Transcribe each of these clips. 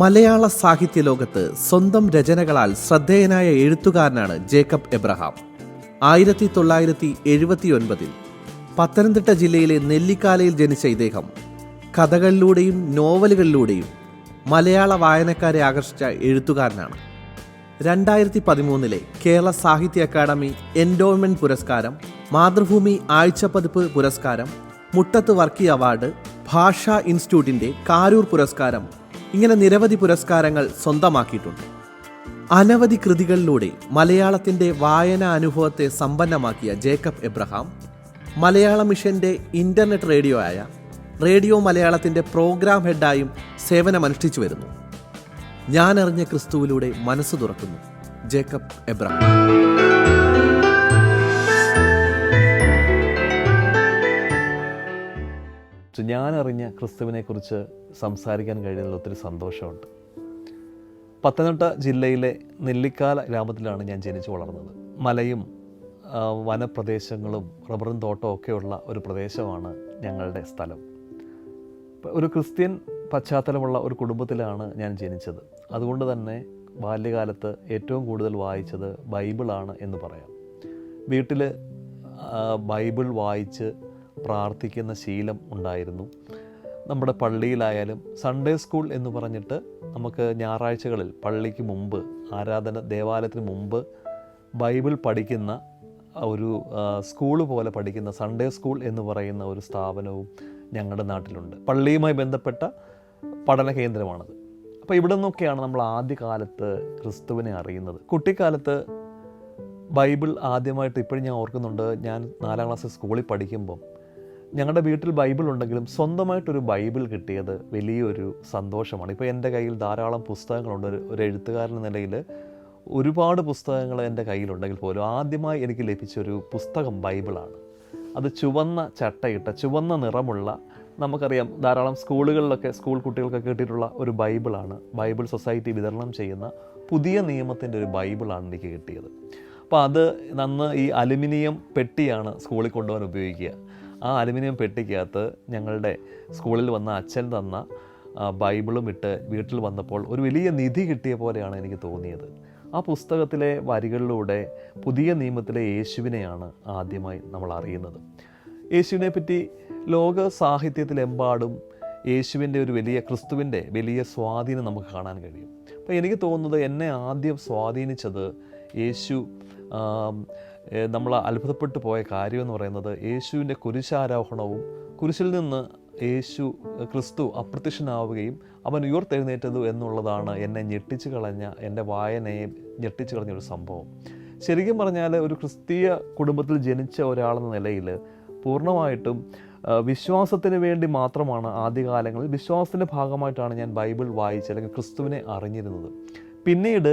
മലയാള സാഹിത്യ ലോകത്ത് സ്വന്തം രചനകളാൽ ശ്രദ്ധേയനായ എഴുത്തുകാരനാണ് ജേക്കബ് എബ്രഹാം. 1979 പത്തനംതിട്ട ജില്ലയിലെ നെല്ലിക്കാലയിൽ ജനിച്ച ഇദ്ദേഹം കഥകളിലൂടെയും നോവലുകളിലൂടെയും മലയാള വായനക്കാരെ ആകർഷിച്ച എഴുത്തുകാരനാണ്. 2013 കേരള സാഹിത്യ അക്കാദമി എൻഡോവ്മെന്റ് പുരസ്കാരം, മാതൃഭൂമി ആഴ്ചപ്പതിപ്പ് പുരസ്കാരം, മുട്ടത്ത് വർക്കി അവാർഡ്, ഭാഷാ ഇൻസ്റ്റിറ്റ്യൂട്ടിന്റെ കാരൂർ പുരസ്കാരം, ഇങ്ങനെ നിരവധി പുരസ്കാരങ്ങൾ സ്വന്തമാക്കിയിട്ടുണ്ട്. അനവധി കൃതികളിലൂടെ മലയാളത്തിൻ്റെ വായനാ അനുഭവത്തെ സമ്പന്നമാക്കിയ ജേക്കബ് എബ്രഹാം മലയാള മിഷന്റെ ഇന്റർനെറ്റ് റേഡിയോ ആയ റേഡിയോ മലയാളത്തിൻ്റെ പ്രോഗ്രാം ഹെഡായും സേവനമനുഷ്ഠിച്ചു വരുന്നു. ഞാൻ അറിഞ്ഞ ക്രിസ്തുവിലൂടെ മനസ്സ് തുറക്കുന്നു ജേക്കബ് എബ്രഹാം. ഞാൻ അറിഞ്ഞ ക്രിസ്തുവിനെക്കുറിച്ച് സംസാരിക്കാൻ കഴിയുന്നതിൽ ഒത്തിരി സന്തോഷമുണ്ട്. പത്തനംതിട്ട ജില്ലയിലെ നെല്ലിക്കാല ഗ്രാമത്തിലാണ് ഞാൻ ജനിച്ചു വളർന്നത്. മലയും വനപ്രദേശങ്ങളും റബ്ബറും തോട്ടവും ഒക്കെയുള്ള ഒരു പ്രദേശമാണ് ഞങ്ങളുടെ സ്ഥലം. ഒരു ക്രിസ്ത്യൻ പശ്ചാത്തലമുള്ള ഒരു കുടുംബത്തിലാണ് ഞാൻ ജനിച്ചത്. അതുകൊണ്ട് തന്നെ ബാല്യകാലത്ത് ഏറ്റവും കൂടുതൽ വായിച്ചത് ബൈബിളാണ് എന്ന് പറയാം. വീട്ടിൽ ബൈബിൾ വായിച്ച് പ്രാർത്ഥിക്കുന്ന ശീലം ഉണ്ടായിരുന്നു. നമ്മുടെ പള്ളിയിലായാലും സൺഡേ സ്കൂൾ എന്ന് പറഞ്ഞിട്ട് നമുക്ക് ഞായറാഴ്ചകളിൽ പള്ളിക്ക് മുമ്പ്, ദേവാലയത്തിന് മുമ്പ് ബൈബിൾ പഠിക്കുന്ന ഒരു സ്കൂൾ പോലെ പഠിക്കുന്ന സൺഡേ സ്കൂൾ എന്ന് പറയുന്ന ഒരു സ്ഥാപനവും ഞങ്ങളുടെ നാട്ടിലുണ്ട്. പള്ളിയുമായി ബന്ധപ്പെട്ട പഠന കേന്ദ്രമാണത്. അപ്പോൾ ഇവിടെ നിന്നൊക്കെയാണ് നമ്മൾ ആദ്യകാലത്ത് ക്രിസ്തുവിനെ അറിയുന്നത്. കുട്ടിക്കാലത്ത് ബൈബിൾ ആദ്യമായിട്ട് ഇപ്പോഴും ഞാൻ ഓർക്കുന്നുണ്ട്. ഞാൻ 4ാം ക്ലാസ് സ്കൂളിൽ പഠിക്കുമ്പം ഞങ്ങളുടെ വീട്ടിൽ ബൈബിൾ ഉണ്ടെങ്കിലും സ്വന്തമായിട്ടൊരു ബൈബിൾ കിട്ടിയത് വലിയൊരു സന്തോഷമാണ്. ഇപ്പോൾ എൻ്റെ കയ്യിൽ ധാരാളം പുസ്തകങ്ങളുണ്ട്. ഒരു എഴുത്തുകാരൻ എന്ന നിലയിൽ ഒരുപാട് പുസ്തകങ്ങൾ എൻ്റെ കയ്യിലുണ്ടെങ്കിൽ പോലും ആദ്യമായി എനിക്ക് ലഭിച്ചൊരു പുസ്തകം ബൈബിളാണ്. അത് ചുവന്ന ചട്ടയിട്ട ചുവന്ന നിറമുള്ള, നമുക്കറിയാം ധാരാളം സ്കൂളുകളിലൊക്കെ സ്കൂൾ കുട്ടികൾക്കൊക്കെ കിട്ടിയിട്ടുള്ള ഒരു ബൈബിളാണ്. ബൈബിൾ സൊസൈറ്റി വിതരണം ചെയ്യുന്ന പുതിയ നിയമത്തിൻ്റെ ഒരു ബൈബിളാണ് എനിക്ക് കിട്ടിയത്. അപ്പോൾ അത് ഈ അലുമിനിയം പെട്ടിയാണ് സ്കൂളിൽ കൊണ്ടുപോകാൻ ഉപയോഗിക്കുക. ആ അലുമിനിയം പെട്ടിക്കകത്ത് ഞങ്ങളുടെ സ്കൂളിൽ വന്ന അച്ഛൻ തന്ന ബൈബിളും ഇട്ട് വീട്ടിൽ വന്നപ്പോൾ ഒരു വലിയ നിധി കിട്ടിയ പോലെയാണ് എനിക്ക് തോന്നിയത്. ആ പുസ്തകത്തിലെ വരികളിലൂടെ പുതിയ നിയമത്തിലെ യേശുവിനെയാണ് ആദ്യമായി നമ്മൾ അറിയുന്നത്. യേശുവിനെ പറ്റി ലോക സാഹിത്യത്തിലെമ്പാടും യേശുവിൻ്റെ ക്രിസ്തുവിൻ്റെ വലിയ സ്വാധീനം നമുക്ക് കാണാൻ കഴിയും. അപ്പോൾ എനിക്ക് തോന്നുന്നത് എന്നെ ആദ്യം സ്വാധീനിച്ചത് യേശു, നമ്മൾ അത്ഭുതപ്പെട്ടു പോയ കാര്യമെന്ന് പറയുന്നത് യേശുവിൻ്റെ കുരിശാരോഹണവും കുരിശിൽ നിന്ന് ക്രിസ്തു അപ്രത്യക്ഷനാവുകയും അവൻ ഉയർത്തെഴുന്നേറ്റതു എന്നുള്ളതാണ് എന്നെ ഞെട്ടിച്ചു കളഞ്ഞ, എൻ്റെ വായനയെ ഞെട്ടിച്ചു കളഞ്ഞൊരു സംഭവം. ശരിക്കും പറഞ്ഞാൽ ഒരു ക്രിസ്തീയ കുടുംബത്തിൽ ജനിച്ച ഒരാളെന്ന നിലയിൽ പൂർണ്ണമായിട്ടും വിശ്വാസത്തിന് വേണ്ടി മാത്രമാണ് ആദ്യകാലങ്ങളിൽ, വിശ്വാസത്തിൻ്റെ ഭാഗമായിട്ടാണ് ഞാൻ ബൈബിൾ വായിച്ച് അല്ലെങ്കിൽ ക്രിസ്തുവിനെ അറിഞ്ഞിരുന്നത്. പിന്നീട്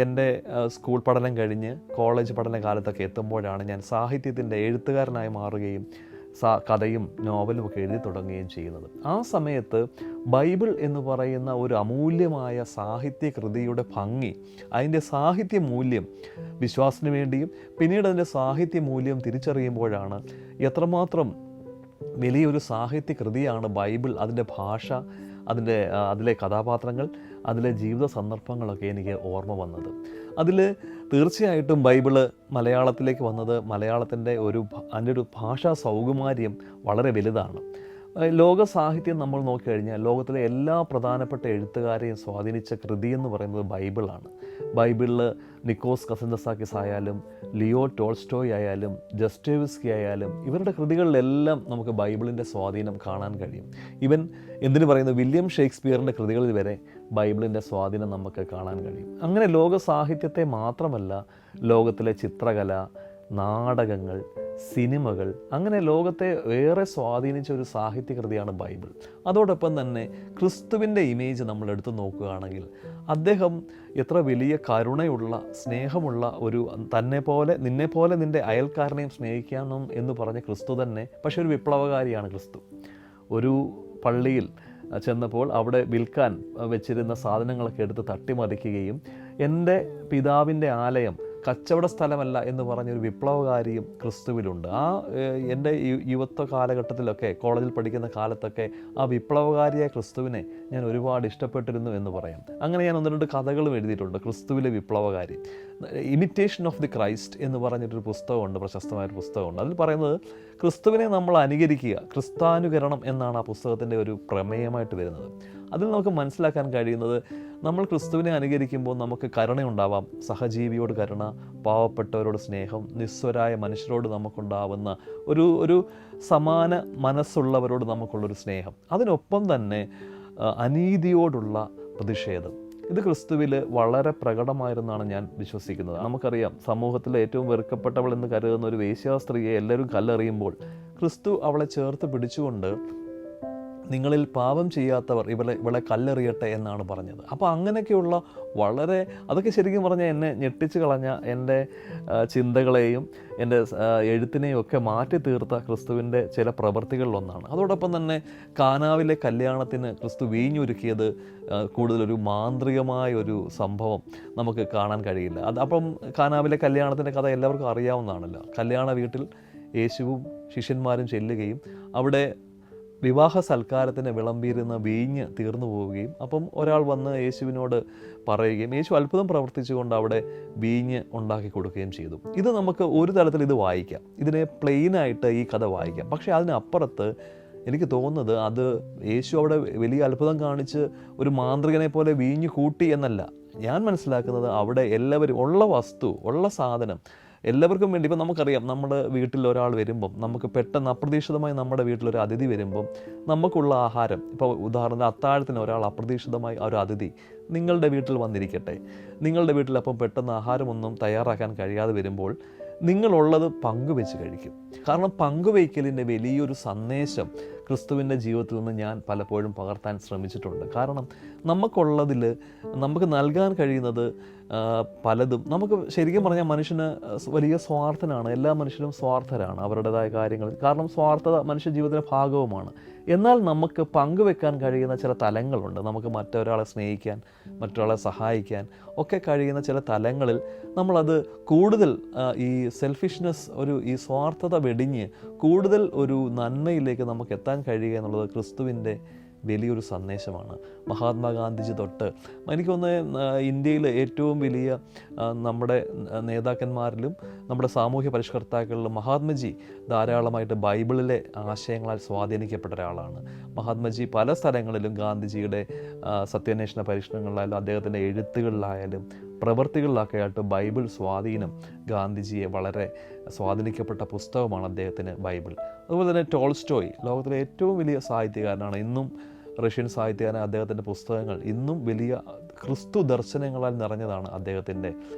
എൻ്റെ സ്കൂൾ പഠനം കഴിഞ്ഞ് കോളേജ് പഠനകാലത്തൊക്കെ എത്തുമ്പോഴാണ് ഞാൻ സാഹിത്യത്തിൻ്റെ എഴുത്തുകാരനായി മാറുകയും കഥയും നോവലും ഒക്കെ എഴുതി തുടങ്ങുകയും ചെയ്യുന്നത്. ആ സമയത്ത് ബൈബിൾ എന്ന് പറയുന്ന ഒരു അമൂല്യമായ സാഹിത്യ കൃതിയുടെ ഭംഗി, അതിൻ്റെ സാഹിത്യ മൂല്യം, വിശ്വാസത്തിന് വേണ്ടിയും പിന്നീട് അതിൻ്റെ സാഹിത്യ മൂല്യം തിരിച്ചറിയുമ്പോഴാണ് എത്രമാത്രം വലിയൊരു സാഹിത്യ കൃതിയാണ് ബൈബിൾ. അതിൻ്റെ ഭാഷ, അതിലെ കഥാപാത്രങ്ങൾ, അതിലെ ജീവിത സന്ദർഭങ്ങളൊക്കെ എനിക്ക് ഓർമ്മ വന്നത്. അതിൽ തീർച്ചയായിട്ടും ബൈബിള് മലയാളത്തിലേക്ക് വന്നത് അതിൻ്റെ ഒരു ഭാഷാ സൗകുമാര്യം വളരെ വലുതാണ്. ലോക സാഹിത്യം നമ്മൾ നോക്കിക്കഴിഞ്ഞാൽ ലോകത്തിലെ എല്ലാ പ്രധാനപ്പെട്ട എഴുത്തുകാരെയും സ്വാധീനിച്ച കൃതി എന്ന് പറയുന്നത് ബൈബിളാണ്. ബൈബിളിൽ നിക്കോസ് കസിൻഡസാക്കിസ് ആയാലും ലിയോ ടോൾസ്റ്റോയ് ആയാലും ദസ്തയേവ്സ്കി ആയാലും ഇവരുടെ കൃതികളിലെല്ലാം നമുക്ക് ബൈബിളിൻ്റെ സ്വാധീനം കാണാൻ കഴിയും. എന്തിനു പറയുന്നത്, വില്യം ഷേക്സ്പിയറിൻ്റെ കൃതികളിൽ വരെ ബൈബിളിൻ്റെ സ്വാധീനം നമുക്ക് കാണാൻ കഴിയും. അങ്ങനെ ലോക സാഹിത്യത്തെ മാത്രമല്ല, ലോകത്തിലെ ചിത്രകല, നാടകങ്ങൾ, സിനിമകൾ, അങ്ങനെ ലോകത്തെ ഏറെ സ്വാധീനിച്ച ഒരു സാഹിത്യകൃതിയാണ് ബൈബിൾ. അതോടൊപ്പം തന്നെ ക്രിസ്തുവിൻ്റെ ഇമേജ് നമ്മൾ എടുത്തു നോക്കുകയാണെങ്കിൽ അദ്ദേഹം എത്ര വലിയ കരുണയുള്ള, സ്നേഹമുള്ള നിന്നെപ്പോലെ നിൻ്റെ അയൽക്കാരനെയും സ്നേഹിക്കണം എന്ന് പറഞ്ഞ ക്രിസ്തു തന്നെ, പക്ഷെ ഒരു വിപ്ലവകാരിയാണ് ക്രിസ്തു. ഒരു പള്ളിയിൽ ചെന്നപ്പോൾ അവിടെ വിൽക്കാൻ വെച്ചിരുന്ന സാധനങ്ങളൊക്കെ എടുത്ത് തട്ടിമറിക്കുകയും എൻ്റെ പിതാവിൻ്റെ ആലയം കച്ചവട സ്ഥലമല്ല എന്ന് പറഞ്ഞൊരു വിപ്ലവകാരിയും ക്രിസ്തുവിലുണ്ട്. എൻ്റെ യുവത്വ കാലഘട്ടത്തിലൊക്കെ, കോളേജിൽ പഠിക്കുന്ന കാലത്തൊക്കെ ആ വിപ്ലവകാരിയായ ക്രിസ്തുവിനെ ഞാൻ ഒരുപാട് ഇഷ്ടപ്പെട്ടിരുന്നു എന്ന് പറയാം. അങ്ങനെ ഞാൻ 1-2 കഥകളും എഴുതിയിട്ടുണ്ട്. ക്രിസ്തുവിലെ വിപ്ലവകാരി, ഇമിറ്റേഷൻ ഓഫ് ദി ക്രൈസ്റ്റ് എന്ന് പറഞ്ഞിട്ടൊരു പുസ്തകമുണ്ട്, പ്രശസ്തമായൊരു പുസ്തകമുണ്ട്. അതിൽ പറയുന്നത് ക്രിസ്തുവിനെ നമ്മൾ അനുകരിക്കുക, ക്രിസ്താനുകരണം എന്നാണ് ആ പുസ്തകത്തിൻ്റെ ഒരു പ്രമേയമായിട്ട് വരുന്നത്. അതിൽ നമുക്ക് മനസ്സിലാക്കാൻ കഴിയുന്നത്, നമ്മൾ ക്രിസ്തുവിനെ അനുകരിക്കുമ്പോൾ നമുക്ക് കരുണയുണ്ടാവാം, സഹജീവിയോട് കരുണ, പാവപ്പെട്ടവരോട് സ്നേഹം, നിസ്വരായ മനുഷ്യരോട് നമുക്കുണ്ടാവുന്ന ഒരു സമാന മനസ്സുള്ളവരോട് നമുക്കുള്ളൊരു സ്നേഹം, അതിനൊപ്പം തന്നെ അനീതിയോടുള്ള പ്രതിഷേധം. ഇത് ക്രിസ്തുവിൽ വളരെ പ്രകടമായിരുന്നാണ് ഞാൻ വിശ്വസിക്കുന്നത്. നമുക്കറിയാം, സമൂഹത്തിലെ ഏറ്റവും വെറുക്കപ്പെട്ടവൾ എന്ന് കരുതുന്ന ഒരു വേശ്യാസ്ത്രീയെ എല്ലാവരും കല്ലെറിയുമ്പോൾ ക്രിസ്തു അവളെ ചേർത്ത് പിടിച്ചുകൊണ്ട് നിങ്ങളിൽ പാപം ചെയ്യാത്തവർ ഇവളെ കല്ലെറിയട്ടെ എന്നാണ് പറഞ്ഞത്. അപ്പോൾ അങ്ങനെയൊക്കെയുള്ള അതൊക്കെ ശരിക്കും പറഞ്ഞാൽ എന്നെ ഞെട്ടിച്ച് കളഞ്ഞ എൻ്റെ ചിന്തകളെയും എൻ്റെ എഴുത്തിനെയും ഒക്കെ മാറ്റി തീർത്ത ക്രിസ്തുവിൻ്റെ ചില പ്രവൃത്തികളിലൊന്നാണ്. അതോടൊപ്പം തന്നെ കാനാവിലെ കല്യാണത്തിന് ക്രിസ്തു വീഞ്ഞൊരുക്കിയത് കൂടുതലൊരു മാന്ത്രികമായ ഒരു സംഭവം നമുക്ക് കാണാൻ കഴിയില്ല. അപ്പം കാനാവിലെ കല്യാണത്തിൻ്റെ കഥ എല്ലാവർക്കും അറിയാവുന്നതാണല്ലോ. കല്യാണ വീട്ടിൽ യേശുവും ശിഷ്യന്മാരും ചെല്ലുകയും അവിടെ വിവാഹ സൽക്കാരത്തിന് വിളമ്പിയിരുന്ന വീഞ്ഞ് തീർന്നു പോവുകയും അപ്പം ഒരാൾ വന്ന് യേശുവിനോട് പറയുകയും യേശു അത്ഭുതം പ്രവർത്തിച്ചുകൊണ്ട് അവിടെ വീഞ്ഞ് ഉണ്ടാക്കി കൊടുക്കുകയും ചെയ്തു. ഇത് നമുക്ക് ഒരു തലത്തിൽ ഇത് വായിക്കാം, ഇതിനെ പ്ലെയിനായിട്ട് ഈ കഥ വായിക്കാം. പക്ഷേ അതിനപ്പുറത്ത് എനിക്ക് തോന്നുന്നത് അത് യേശു അവിടെ വലിയ അത്ഭുതം കാണിച്ച് ഒരു മാന്ത്രികനെ പോലെ വീഞ്ഞ് കൂട്ടി എന്നല്ല. ഞാൻ മനസ്സിലാക്കുന്നത് അവിടെ എല്ലാവരും ഉള്ള സാധനം എല്ലാവർക്കും വേണ്ടി. ഇപ്പം നമുക്കറിയാം, നമ്മുടെ വീട്ടിൽ ഒരാൾ വരുമ്പം, നമുക്ക് പെട്ടെന്ന് അപ്രതീക്ഷിതമായി നമ്മുടെ വീട്ടിലൊരു അതിഥി വരുമ്പം നമുക്കുള്ള ആഹാരം, ഇപ്പോൾ ഉദാഹരണത്തിന് അത്താഴത്തിന് ഒരാൾ അപ്രതീക്ഷിതമായി ഒരു അതിഥി നിങ്ങളുടെ വീട്ടിൽ വന്നിരിക്കട്ടെ, നിങ്ങളുടെ വീട്ടിൽ അപ്പം പെട്ടെന്ന് ആഹാരമൊന്നും തയ്യാറാക്കാൻ കഴിയാതെ വരുമ്പോൾ നിങ്ങളുള്ളത് പങ്കുവെച്ച് കഴിക്കും. കാരണം പങ്കുവയ്ക്കലിൻ്റെ വലിയൊരു സന്ദേശം ക്രിസ്തുവിൻ്റെ ജീവിതത്തിൽ നിന്ന് ഞാൻ പലപ്പോഴും പകർത്താൻ ശ്രമിച്ചിട്ടുണ്ട്. കാരണം നമുക്കുള്ളതിൽ നമുക്ക് നൽകാൻ കഴിയുന്നത് പലതും, നമുക്ക് ശരിക്കും പറഞ്ഞാൽ മനുഷ്യന് വലിയ സ്വാർത്ഥനാണ്. എല്ലാ മനുഷ്യരും സ്വാർത്ഥരാണ് അവരുടേതായ കാര്യങ്ങളിൽ. കാരണം സ്വാർത്ഥത മനുഷ്യ ജീവിതത്തിൻ്റെ ഭാഗവുമാണ്. എന്നാൽ നമുക്ക് പങ്കുവെക്കാൻ കഴിയുന്ന ചില തലങ്ങളുണ്ട്. നമുക്ക് മറ്റൊരാളെ സ്നേഹിക്കാൻ, മറ്റൊരാളെ സഹായിക്കാൻ ഒക്കെ കഴിയുന്ന ചില തലങ്ങളിൽ നമ്മളത് കൂടുതൽ ഈ സെൽഫിഷ്നെസ്, ഈ സ്വാർത്ഥത വെടിഞ്ഞ് കൂടുതൽ ഒരു നന്മയിലേക്ക് നമുക്ക് എത്താൻ കഴിയുക എന്നുള്ളത് ക്രിസ്തുവിൻ്റെ വലിയൊരു സന്ദേശമാണ്. മഹാത്മാഗാന്ധിജി തൊട്ട് എനിക്ക് തോന്നുന്നത് ഇന്ത്യയിൽ ഏറ്റവും വലിയ നമ്മുടെ നേതാക്കന്മാരിലും നമ്മുടെ സാമൂഹ്യ പരിഷ്കർത്താക്കളിലും മഹാത്മജി ധാരാളമായിട്ട് ബൈബിളിലെ ആശയങ്ങളാൽ സ്വാധീനിക്കപ്പെട്ട ഒരാളാണ്. മഹാത്മജി പല സ്ഥലങ്ങളിലും ഗാന്ധിജിയുടെ സത്യാന്വേഷണ പരീക്ഷണങ്ങളിലായാലും അദ്ദേഹത്തിൻ്റെ എഴുത്തുകളിലായാലും പ്രവൃത്തികളിലൊക്കെ ആയിട്ട് ബൈബിൾ സ്വാധീനം ഗാന്ധിജിയെ വളരെ സ്വാധീനിക്കപ്പെട്ട പുസ്തകമാണ് അദ്ദേഹത്തിന് ബൈബിൾ. അതുപോലെ തന്നെ ടോൾസ്റ്റോയ് ലോകത്തിലെ ഏറ്റവും വലിയ സാഹിത്യകാരനാണ്. ഇന്നും റഷ്യൻ സാഹിത്യകാരൻ. അദ്ദേഹത്തിൻ്റെ പുസ്തകങ്ങൾ ഇന്നും വലിയ ക്രിസ്തു ദർശനങ്ങളാൽ നിറഞ്ഞതാണ് അദ്ദേഹത്തിൻ്റെ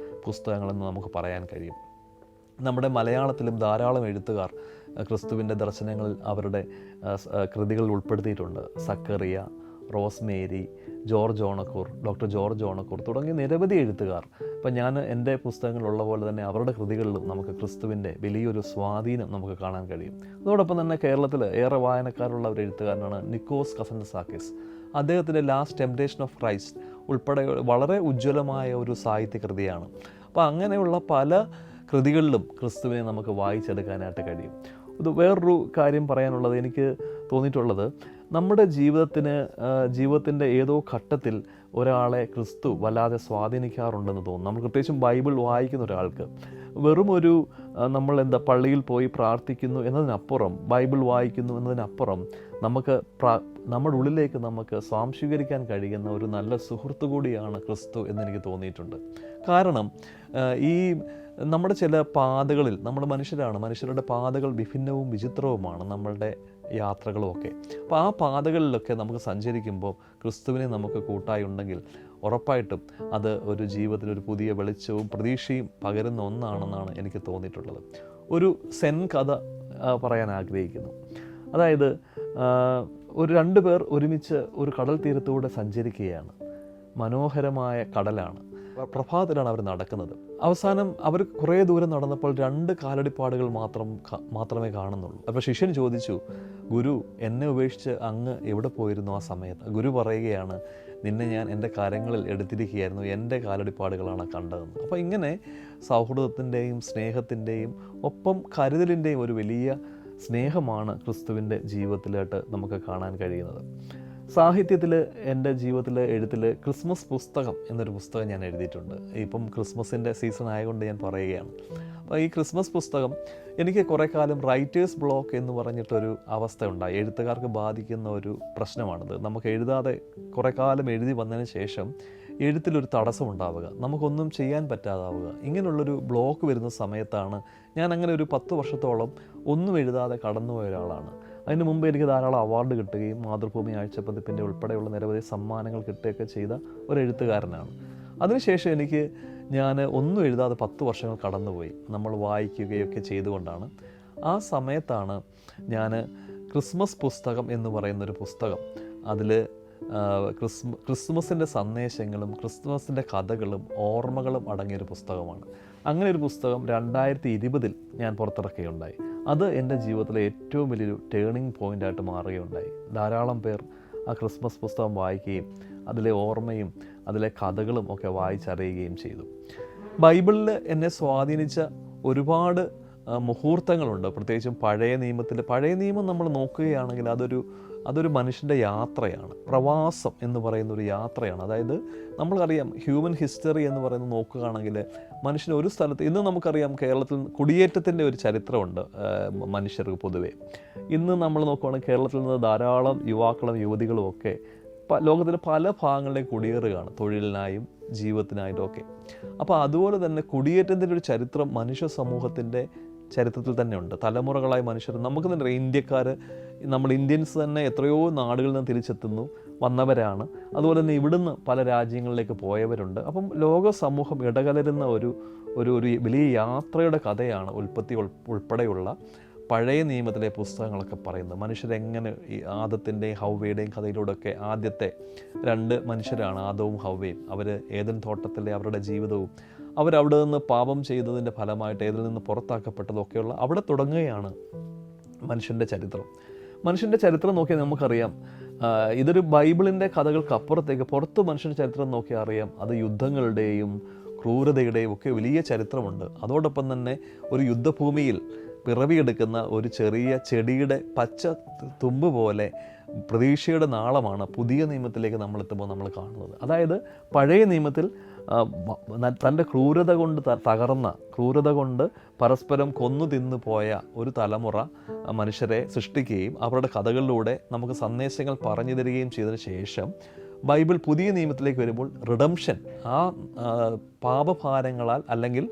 പുസ്തകങ്ങളെന്ന് നമുക്ക് പറയാൻ കഴിയും. നമ്മുടെ മലയാളത്തിലും ധാരാളം എഴുത്തുകാർ ക്രിസ്തുവിൻ്റെ ദർശനങ്ങളിൽ അവരുടെ കൃതികൾ ഉൾപ്പെടുത്തിയിട്ടുണ്ട്. സക്കറിയ, റോസ്മേരി, ഡോക്ടർ ജോർജ് ഓണക്കൂർ തുടങ്ങിയ നിരവധി എഴുത്തുകാർ. അപ്പം ഞാൻ എൻ്റെ പുസ്തകങ്ങളിലുള്ള പോലെ തന്നെ അവരുടെ കൃതികളിലും നമുക്ക് ക്രിസ്തുവിൻ്റെ വലിയൊരു സ്വാധീനം നമുക്ക് കാണാൻ കഴിയും. അതോടൊപ്പം തന്നെ കേരളത്തിൽ ഏറെ വായനക്കാരുള്ള ഒരു എഴുത്തുകാരനാണ് നിക്കോസ് കസൻസാക്കിസ്. അദ്ദേഹത്തിൻ്റെ ലാസ്റ്റ് ടെംപ്റ്റേഷൻ ഓഫ് ക്രൈസ്റ്റ് ഉൾപ്പെടെ വളരെ ഉജ്ജ്വലമായ ഒരു സാഹിത്യകൃതിയാണ്. അപ്പോൾ അങ്ങനെയുള്ള പല കൃതികളിലും ക്രിസ്തുവിനെ നമുക്ക് വായിച്ചെടുക്കാനായിട്ട് കഴിയും. ഇത് വേറൊരു കാര്യം പറയാനുള്ളത്, എനിക്ക് തോന്നിയിട്ടുള്ളത്, നമ്മുടെ ജീവിതത്തിൻ്റെ ഏതോ ഘട്ടത്തിൽ ഒരാളെ ക്രിസ്തു വല്ലാതെ സ്വാധീനിക്കാറുണ്ടെന്ന് തോന്നുന്നു. നമ്മൾ പ്രത്യേകിച്ചും ബൈബിൾ വായിക്കുന്ന ഒരാൾക്ക് വെറും നമ്മൾ പള്ളിയിൽ പോയി പ്രാർത്ഥിക്കുന്നു എന്നതിനപ്പുറം, ബൈബിൾ വായിക്കുന്നു എന്നതിനപ്പുറം നമ്മുടെ ഉള്ളിലേക്ക് നമുക്ക് സ്വാംശീകരിക്കാൻ കഴിയുന്ന ഒരു നല്ല സുഹൃത്തു കൂടിയാണ് ക്രിസ്തു എന്നെനിക്ക് തോന്നിയിട്ടുണ്ട്. കാരണം നമ്മുടെ ചില പാതകളിൽ, നമ്മുടെ മനുഷ്യരുടെ പാതകൾ വിഭിന്നവും വിചിത്രവുമാണ് നമ്മളുടെ യാത്രകളുമൊക്കെ. അപ്പോൾ ആ പാതകളിലൊക്കെ നമുക്ക് സഞ്ചരിക്കുമ്പോൾ ക്രിസ്തുവിനെ നമുക്ക് കൂട്ടായി ഉണ്ടെങ്കിൽ ഉറപ്പായിട്ടും അത് ഒരു ജീവിതത്തിൽ ഒരു പുതിയ വെളിച്ചവും പ്രതീക്ഷയും പകരുന്ന ഒന്നാണെന്നാണ് എനിക്ക് തോന്നിയിട്ടുള്ളത്. ഒരു സെൻ കഥ പറയാൻ ആഗ്രഹിക്കുന്നു. അതായത് രണ്ട് പേർ ഒരുമിച്ച് ഒരു കടൽ തീരത്തൂടെ സഞ്ചരിക്കുകയാണ്. മനോഹരമായ കടലാണ്. പ്രഭാതത്തിലാണ് അവർ നടക്കുന്നത്. അവസാനം അവർ കുറേ ദൂരം നടന്നപ്പോൾ 2 കാലടിപ്പാടുകൾ മാത്രമേ കാണുന്നുള്ളൂ. അപ്പോൾ ശിഷ്യൻ ചോദിച്ചു, ഗുരു, എന്നെ ഉപേക്ഷിച്ച് അങ്ങ് എവിടെ പോയിരുന്നു ആ സമയത്ത്? ഗുരു പറയുകയാണ്, നിന്നെ ഞാൻ എൻ്റെ കരങ്ങളിൽ എടുത്തിരിക്കുകയായിരുന്നു, എൻ്റെ കാലടിപ്പാടുകളാണ് കണ്ടതെന്ന്. അപ്പോൾ ഇങ്ങനെ സൗഹൃദത്തിൻ്റെയും സ്നേഹത്തിൻ്റെയും ഒപ്പം കരുതലിൻ്റെയും ഒരു വലിയ സ്നേഹമാണ് ക്രിസ്തുവിൻ്റെ ജീവിതത്തിലായിട്ട് നമുക്ക് കാണാൻ കഴിയുന്നത്. സാഹിത്യത്തിൽ, എൻ്റെ ജീവിതത്തിൽ, എഴുത്തിൽ ക്രിസ്മസ് പുസ്തകം എന്നൊരു പുസ്തകം ഞാൻ എഴുതിയിട്ടുണ്ട്. ഇപ്പം ക്രിസ്മസിൻ്റെ സീസൺ ആയതുകൊണ്ട് ഞാൻ പറയുകയാണ്. അപ്പോൾ ഈ ക്രിസ്മസ് പുസ്തകം എനിക്ക് കുറേ കാലം റൈറ്റേഴ്സ് ബ്ലോക്ക് എന്ന് പറഞ്ഞിട്ടൊരു അവസ്ഥ ഉണ്ടായി. എഴുത്തുകാർക്ക് ബാധിക്കുന്ന ഒരു പ്രശ്നമാണിത്. നമുക്ക് എഴുതാതെ കുറേ കാലം എഴുതി വന്നതിന് ശേഷം എഴുത്തിലൊരു തടസ്സം ഉണ്ടാവുക, നമുക്കൊന്നും ചെയ്യാൻ പറ്റാതാവുക. ഇങ്ങനെയുള്ളൊരു ബ്ലോക്ക് വരുന്ന സമയത്താണ് ഞാൻ അങ്ങനെ ഒരു 10 വർഷത്തോളം ഒന്നും എഴുതാതെ കടന്നുപോയ ഒരാളാണ്. അതിന് മുമ്പ് എനിക്ക് ധാരാളം അവാർഡ് കിട്ടുകയും മാതൃഭൂമി ആഴ്ചപ്പതിപ്പിൻ്റെ ഉൾപ്പെടെയുള്ള നിരവധി സമ്മാനങ്ങൾ കിട്ടുകയൊക്കെ ചെയ്ത ഒരു എഴുത്തുകാരനാണ്. അതിനുശേഷം ഞാൻ ഒന്നും എഴുതാതെ 10 വർഷങ്ങൾ കടന്നുപോയി, നമ്മൾ വായിക്കുകയൊക്കെ ചെയ്തുകൊണ്ടാണ്. ആ സമയത്താണ് ഞാൻ ക്രിസ്മസ് പുസ്തകം എന്ന് പറയുന്നൊരു പുസ്തകം, അതിൽ ക്രിസ്മസിൻ്റെ സന്ദേശങ്ങളും ക്രിസ്മസിൻ്റെ കഥകളും ഓർമ്മകളും അടങ്ങിയൊരു പുസ്തകമാണ്. അങ്ങനെ ഒരു പുസ്തകം 2020 ഞാൻ പുറത്തിറക്കുകയുണ്ടായി. അത് എൻ്റെ ജീവിതത്തിലെ ഏറ്റവും വലിയൊരു ടേണിംഗ് പോയിൻ്റായിട്ട് മാറുകയുണ്ടായി. ധാരാളം പേർ ആ ക്രിസ്മസ് പുസ്തകം വായിക്കുകയും അതിലെ ഓർമ്മയും അതിലെ കഥകളും ഒക്കെ വായിച്ചറിയുകയും ചെയ്തു. ബൈബിളിൽ എന്നെ സ്വാധീനിച്ച ഒരുപാട് മുഹൂർത്തങ്ങളുണ്ട്. പ്രത്യേകിച്ചും പഴയ നിയമം നമ്മൾ നോക്കുകയാണെങ്കിൽ അതൊരു മനുഷ്യൻ്റെ യാത്രയാണ്. പ്രവാസം എന്ന് പറയുന്ന ഒരു യാത്രയാണ്. അതായത് നമ്മൾക്കറിയാം, ഹ്യൂമൻ ഹിസ്റ്ററി എന്ന് പറയുന്നത് നോക്കുകയാണെങ്കിൽ മനുഷ്യൻ ഒരു സ്ഥലത്ത്, ഇന്ന് നമുക്കറിയാം കേരളത്തിൽ കുടിയേറ്റത്തിൻ്റെ ഒരു ചരിത്രമുണ്ട് മനുഷ്യർക്ക് പൊതുവേ. ഇന്ന് നമ്മൾ നോക്കുകയാണെങ്കിൽ കേരളത്തിൽ നിന്ന് ധാരാളം യുവാക്കളും യുവതികളും ഒക്കെ ലോകത്തിലെ പല ഭാഗങ്ങളിലേക്ക് കുടിയേറുകയാണ്, തൊഴിലിനായും ജീവിതത്തിനായിട്ടും ഒക്കെ. അപ്പോൾ അതുപോലെ തന്നെ കുടിയേറ്റത്തിൻ്റെ ഒരു ചരിത്രം മനുഷ്യ സമൂഹത്തിൻ്റെ ചരിത്രത്തിൽ തന്നെ ഉണ്ട്. തലമുറകളായി മനുഷ്യർ, നമുക്ക് തന്നെ ഇന്ത്യക്കാർ, നമ്മൾ ഇന്ത്യൻസ് തന്നെ എത്രയോ നാടുകളിൽ നിന്ന് തിരിച്ചെത്തുന്നു വന്നവരാണ്. അതുപോലെ തന്നെ ഇവിടുന്ന് പല രാജ്യങ്ങളിലേക്ക് പോയവരുണ്ട്. അപ്പം ലോക സമൂഹം ഇടകലരുന്ന ഒരു വലിയ യാത്രയുടെ കഥയാണ് ഉൽപ്പത്തി ഉൾപ്പെടെയുള്ള പഴയ നിയമത്തിലെ പുസ്തകങ്ങളൊക്കെ പറയുന്നത്. മനുഷ്യരെങ്ങനെ ഈ ആദത്തിൻ്റെയും ഹൗവയുടെയും കഥയിലൂടെയൊക്കെ ആദ്യത്തെ 2 മനുഷ്യരാണ് ആദവും ഹൗവയും. അവർ ഏദൻ തോട്ടത്തിലെ അവരുടെ ജീവിതവും അവരവിടെ നിന്ന് പാപം ചെയ്തതിൻ്റെ ഫലമായിട്ട് ഏതിൽ നിന്ന് പുറത്താക്കപ്പെട്ടതൊക്കെയുള്ള അവിടെ തുടങ്ങുകയാണ് മനുഷ്യൻ്റെ ചരിത്രം. മനുഷ്യൻ്റെ ചരിത്രം നോക്കിയാൽ നമുക്കറിയാം, ഇതൊരു ബൈബിളിൻ്റെ കഥകൾക്ക് അപ്പുറത്തേക്ക് പുറത്ത് മനുഷ്യൻ്റെ ചരിത്രം നോക്കിയാൽ അറിയാം, അത് യുദ്ധങ്ങളുടെയും ക്രൂരതയുടെയും ഒക്കെ വലിയ ചരിത്രമുണ്ട്. അതോടൊപ്പം തന്നെ ഒരു യുദ്ധഭൂമിയിൽ പിറവിയെടുക്കുന്ന ഒരു ചെറിയ ചെടിയുടെ പച്ച തുമ്പ് പോലെ പ്രതീക്ഷയുടെ നാളമാണ് പുതിയ നിയമത്തിലേക്ക് നമ്മളെത്തുമ്പോൾ നമ്മൾ കാണുന്നത്. അതായത് പഴയ നിയമത്തിൽ തൻ്റെ ക്രൂരത കൊണ്ട് പരസ്പരം കൊന്നു തിന്നു പോയ ഒരു തലമുറ മനുഷ്യരെ സൃഷ്ടിക്കുകയും അവരുടെ കഥകളിലൂടെ നമുക്ക് സന്ദേശങ്ങൾ പറഞ്ഞു തരികയും ചെയ്തതിന് ശേഷം ബൈബിൾ പുതിയ നിയമത്തിലേക്ക് വരുമ്പോൾ റിഡംഷൻ, ആ പാപഭാരങ്ങളാൽ അല്ലെങ്കിൽ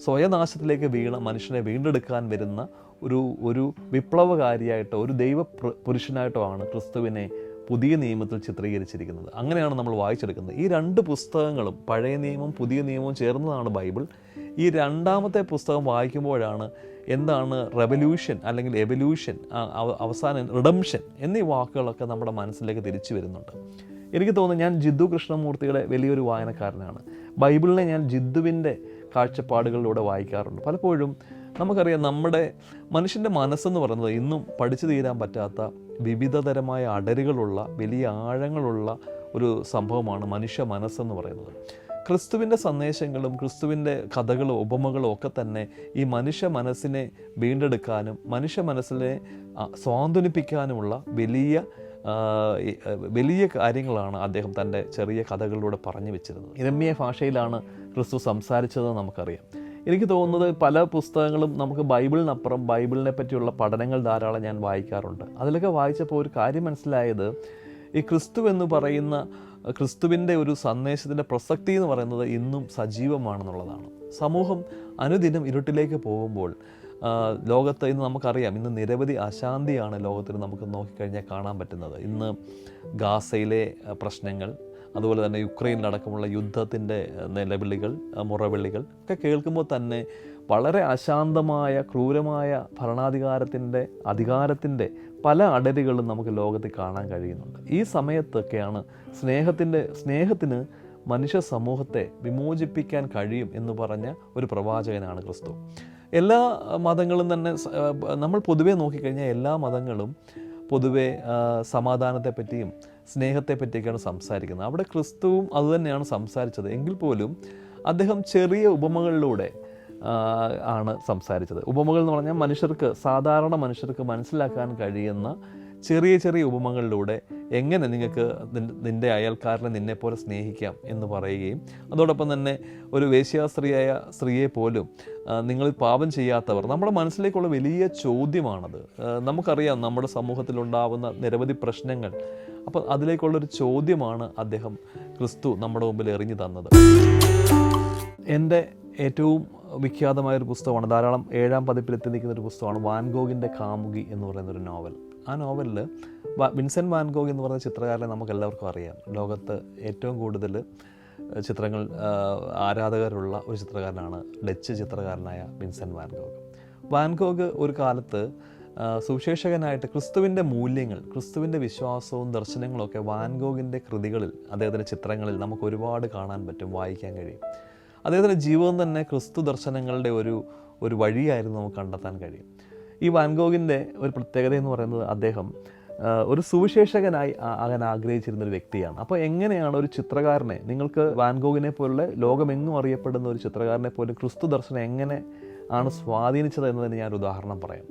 സ്വയനാശത്തിലേക്ക് വീണ മനുഷ്യനെ വീണ്ടെടുക്കാൻ വരുന്ന ഒരു വിപ്ലവകാരിയായിട്ടോ ഒരു ദൈവ പുരുഷനായിട്ടോ ആണ് ക്രിസ്തുവിനെ പുതിയ നിയമത്തിൽ ചിത്രീകരിച്ചിരിക്കുന്നത്. അങ്ങനെയാണ് നമ്മൾ വായിച്ചെടുക്കുന്നത്. ഈ 2 പുസ്തകങ്ങളും, പഴയ നിയമവും പുതിയ നിയമവും ചേർന്നതാണ് ബൈബിൾ. ഈ 2ാമത്തെ പുസ്തകം വായിക്കുമ്പോഴാണ് എന്താണ് റെവല്യൂഷൻ അല്ലെങ്കിൽ എവല്യൂഷൻ, അവസാനം റിഡംഷൻ എന്നീ വാക്കുകളൊക്കെ നമ്മുടെ മനസ്സിലേക്ക് തിരിച്ചു വരുന്നുണ്ട്. എനിക്ക് തോന്നുന്നു, ഞാൻ ജിദ്ദു കൃഷ്ണമൂർത്തിയുടെ വലിയൊരു വായനക്കാരനാണ്. ബൈബിളിനെ ഞാൻ ജിദ്ദുവിൻ്റെ കാഴ്ചപ്പാടുകളിലൂടെ വായിക്കാറുണ്ട്. പലപ്പോഴും നമുക്കറിയാം, നമ്മുടെ മനുഷ്യൻ്റെ മനസ്സെന്ന് പറയുന്നത് ഇന്നും പഠിച്ചു തീരാൻ പറ്റാത്ത വിവിധതരമായ അടരുകളുള്ള വലിയ ആഴങ്ങളുള്ള ഒരു സംഭവമാണ് മനുഷ്യ മനസ്സെന്ന് പറയുന്നത്. ക്രിസ്തുവിൻ്റെ സന്ദേശങ്ങളും ക്രിസ്തുവിൻ്റെ കഥകളും ഉപമകളും ഒക്കെ തന്നെ ഈ മനുഷ്യ മനസ്സിനെ വീണ്ടെടുക്കാനും മനുഷ്യ മനസ്സിനെ സ്വാന്തനിപ്പിക്കാനുമുള്ള വലിയ കാര്യങ്ങളാണ് അദ്ദേഹം തൻ്റെ ചെറിയ കഥകളിലൂടെ പറഞ്ഞു വെച്ചിരുന്നത്. ഇരമ്യ ഭാഷയിലാണ് ക്രിസ്തു സംസാരിച്ചതെന്ന് നമുക്കറിയാം. എനിക്ക് തോന്നുന്നത് പല പുസ്തകങ്ങളും നമുക്ക് ബൈബിളിനപ്പുറം ബൈബിളിനെ പറ്റിയുള്ള പഠനങ്ങൾ ധാരാളം ഞാൻ വായിക്കാറുണ്ട്. അതിലൊക്കെ വായിച്ചപ്പോൾ ഒരു കാര്യം മനസ്സിലായത്, ഈ ക്രിസ്തു എന്ന് പറയുന്ന ക്രിസ്തുവിൻ്റെ ഒരു സന്ദേശത്തിൻ്റെ പ്രസക്തി എന്ന് പറയുന്നത് ഇന്നും സജീവമാണെന്നുള്ളതാണ്. സമൂഹം അനുദിനം ഇരുട്ടിലേക്ക് പോകുമ്പോൾ ലോകത്ത് ഇന്ന് നമുക്കറിയാം, ഇന്ന് നിരവധി അശാന്തിയാണ് ലോകത്തിൽ നമുക്ക് നോക്കിക്കഴിഞ്ഞാൽ കാണാൻ പറ്റുന്നത്. ഇന്ന് ഗാസയിലെ പ്രശ്നങ്ങൾ, അതുപോലെ തന്നെ യുക്രൈനിലടക്കമുള്ള യുദ്ധത്തിൻ്റെ നിലവിളികൾ, മുറവിളികൾ ഒക്കെ കേൾക്കുമ്പോൾ തന്നെ വളരെ അശാന്തമായ ക്രൂരമായ അധികാരത്തിൻ്റെ പല അടരുകളും നമുക്ക് ലോകത്തിൽ കാണാൻ കഴിയുന്നുണ്ട്. ഈ സമയത്തൊക്കെയാണ് സ്നേഹത്തിന് മനുഷ്യ സമൂഹത്തെ വിമോചിപ്പിക്കാൻ കഴിയും എന്ന് പറഞ്ഞ ഒരു പ്രവാചകനാണ് ക്രിസ്തു. എല്ലാ മതങ്ങളും തന്നെ നമ്മൾ പൊതുവെ നോക്കിക്കഴിഞ്ഞാൽ എല്ലാ മതങ്ങളും പൊതുവെ സമാധാനത്തെപ്പറ്റിയും സ്നേഹത്തെപ്പറ്റിയൊക്കെയാണ് സംസാരിക്കുന്നത്. അവിടെ ക്രിസ്തുവും അതുതന്നെയാണ് സംസാരിച്ചത്. എങ്കിൽ പോലും അദ്ദേഹം ചെറിയ ഉപമകളിലൂടെ ആണ് സംസാരിച്ചത്. ഉപമകൾ എന്ന് പറഞ്ഞാൽ സാധാരണ മനുഷ്യർക്ക് മനസ്സിലാക്കാൻ കഴിയുന്ന ചെറിയ ചെറിയ ഉപമകളിലൂടെ എങ്ങനെ നിങ്ങൾക്ക് നിൻ്റെ അയൽക്കാരനെ നിന്നെപ്പോലെ സ്നേഹിക്കാം എന്ന് പറയുകയും, അതോടൊപ്പം തന്നെ ഒരു വേശ്യാസ്ത്രീയായ സ്ത്രീയെ പോലും നിങ്ങൾ പാപം ചെയ്യാത്തവർ, നമ്മുടെ മനസ്സിലേക്കുള്ള വലിയ ചോദ്യമാണത്. നമുക്കറിയാം നമ്മുടെ സമൂഹത്തിലുണ്ടാവുന്ന നിരവധി പ്രശ്നങ്ങൾ. അപ്പോൾ അതിലേക്കുള്ളൊരു ചോദ്യമാണ് ക്രിസ്തു നമ്മുടെ മുമ്പിൽ എറിഞ്ഞു തന്നത്. എൻ്റെ ഏറ്റവും വിഖ്യാതമായൊരു പുസ്തകമാണ്, ധാരാളം 7ാം പതിപ്പിലെത്തി നിൽക്കുന്നൊരു പുസ്തകമാണ് വാൻ ഗോഗിൻ്റെ കാമുകി എന്ന് പറയുന്നൊരു നോവൽ. ആ നോവലിൽ വിൻസെൻ്റ് വാൻ ഗോഗ് എന്ന് പറയുന്ന ചിത്രകാരനെ നമുക്ക് എല്ലാവർക്കും അറിയാം. ലോകത്ത് ഏറ്റവും കൂടുതൽ ചിത്രങ്ങൾ ആരാധകരുള്ള ഒരു ചിത്രകാരനാണ് ഡച്ച് ചിത്രകാരനായ Vincent van Gogh. Van Gogh ഒരു കാലത്ത് സുവിശേഷകനായിട്ട് ക്രിസ്തുവിൻ്റെ മൂല്യങ്ങൾ, ക്രിസ്തുവിൻ്റെ വിശ്വാസവും ദർശനങ്ങളൊക്കെ വാൻ ഗോഗിൻ്റെ കൃതികളിൽ, അദ്ദേഹത്തിൻ്റെ ചിത്രങ്ങളിൽ നമുക്ക് ഒരുപാട് കാണാൻ പറ്റും, വായിക്കാൻ കഴിയും. അദ്ദേഹത്തിൻ്റെ ജീവിതം തന്നെ ക്രിസ്തു ദർശനങ്ങളുടെ ഒരു വഴിയായിരുന്നു നമുക്ക് കണ്ടെത്താൻ കഴിയും. ഈ വാൻ ഗോഗിൻ്റെ ഒരു പ്രത്യേകത എന്ന് പറയുന്നത് അദ്ദേഹം ഒരു സുവിശേഷകനായി ആകാൻ ആഗ്രഹിച്ചിരുന്നൊരു വ്യക്തിയാണ്. അപ്പോൾ എങ്ങനെയാണ് ഒരു ചിത്രകാരനെ, നിങ്ങൾക്ക് വാൻ ഗോഗിനെ പോലുള്ള ലോകമെങ്ങും അറിയപ്പെടുന്ന ഒരു ചിത്രകാരനെ പോലും ക്രിസ്തു ദർശനം എങ്ങനെ ആണ് സ്വാധീനിച്ചത് എന്നതിന് ഞാനൊരു ഉദാഹരണം പറയാം.